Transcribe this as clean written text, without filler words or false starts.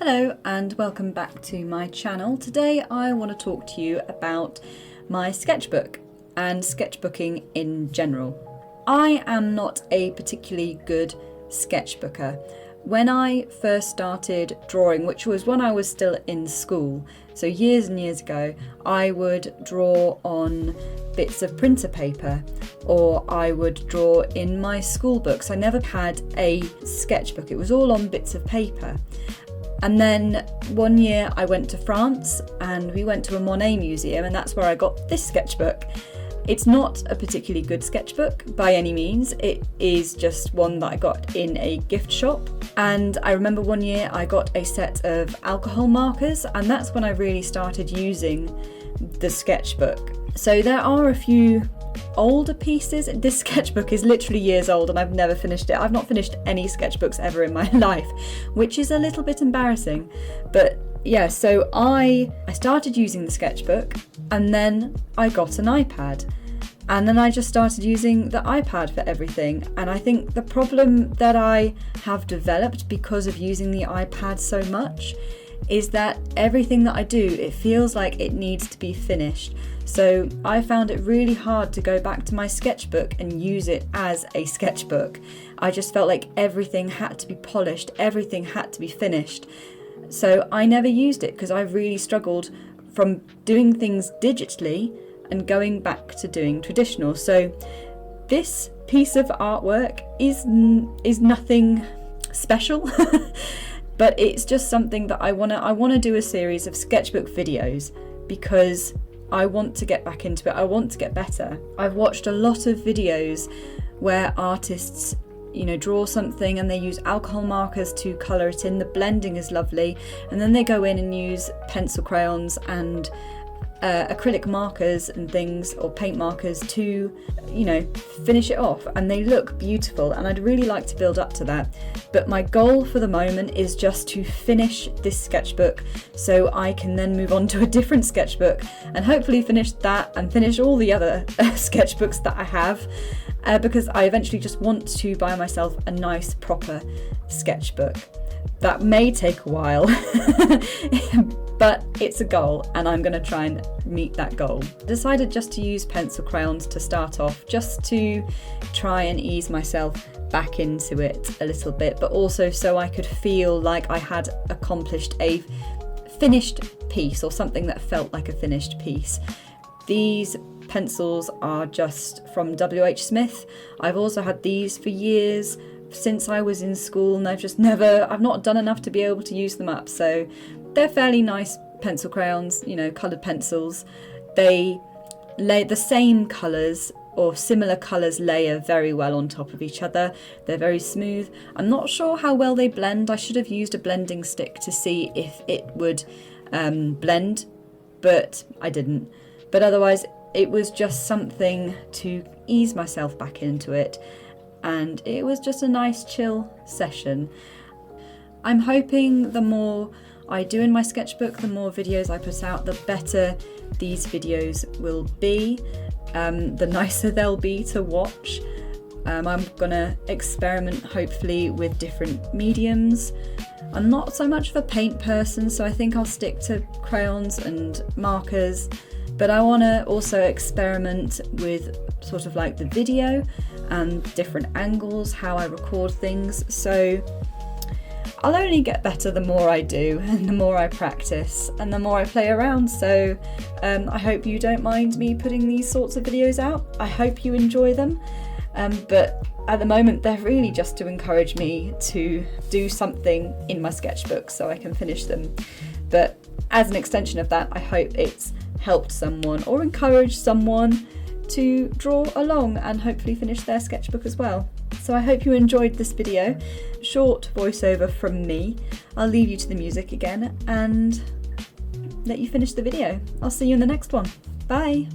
Hello and welcome back to my channel. Today I want to talk to you about my sketchbook and sketchbooking in general. I am not a particularly good sketchbooker. When I first started drawing, which was when I was still in school, so years and years ago, I would draw on bits of printer paper or I would draw in my school books. I never had a sketchbook, it was all on bits of paper. And then one year I went to France and we went to a Monet museum, and that's where I got this sketchbook. It's not a particularly good sketchbook by any means, it is just one that I got in a gift shop. And I remember one year I got a set of alcohol markers, and that's when I really started using the sketchbook. So there are a few older pieces. This sketchbook is literally years old and I've never finished it. I've not finished any sketchbooks ever in my life, which is a little bit embarrassing. But yeah, so I started using the sketchbook and then I got an iPad. And then I just started using the iPad for everything. And I think the problem that I have developed because of using the iPad so much is that everything that I do, it feels like it needs to be finished. So I found it really hard to go back to my sketchbook and use it as a sketchbook. I just felt like everything had to be polished, everything had to be finished. So I never used it because I really struggled from doing things digitally and going back to doing traditional. So this piece of artwork is nothing special. But it's just something that I want to do a series of sketchbook videos because I want to get back into it. I want to get better. I've watched a lot of videos where artists, draw something and they use alcohol markers to colour it in. The blending is lovely, and then they go in and use pencil crayons and acrylic markers and things, or paint markers to finish it off, and they look beautiful, and I'd really like to build up to that. But my goal for the moment is just to finish this sketchbook so I can then move on to a different sketchbook and hopefully finish that and finish all the other sketchbooks that I have, because I eventually just want to buy myself a nice proper sketchbook. That may take a while but it's a goal and I'm going to try and meet that goal. I decided just to use pencil crayons to start off, just to try and ease myself back into it a little bit, but also so I could feel like I had accomplished a finished piece, or something that felt like a finished piece. These pencils are just from WH Smith. I've also had these for years, since I was in school, and I've not done enough to be able to use them up. So they're fairly nice pencil crayons, coloured pencils. They lay the same colours or similar colours layer very well on top of each other. They're very smooth. I'm not sure how well they blend. I should have used a blending stick to see if it would blend, but I didn't. But otherwise, it was just something to ease myself back into it. And it was just a nice chill session. I'm hoping the more I do in my sketchbook, the more videos I put out, the better these videos will be, the nicer they'll be to watch. I'm gonna experiment hopefully with different mediums. I'm not so much of a paint person, so I think I'll stick to crayons and markers, but I want to also experiment with sort of like the video and different angles, how I record things. So I'll only get better the more I do and the more I practice and the more I play around. So I hope you don't mind me putting these sorts of videos out. I hope you enjoy them. But at the moment they're really just to encourage me to do something in my sketchbook so I can finish them. But as an extension of that, I hope it's helped someone or encouraged someone to draw along and hopefully finish their sketchbook as well. So I hope you enjoyed this video. Short voiceover from me. I'll leave you to the music again and let you finish the video. I'll see you in the next one. Bye!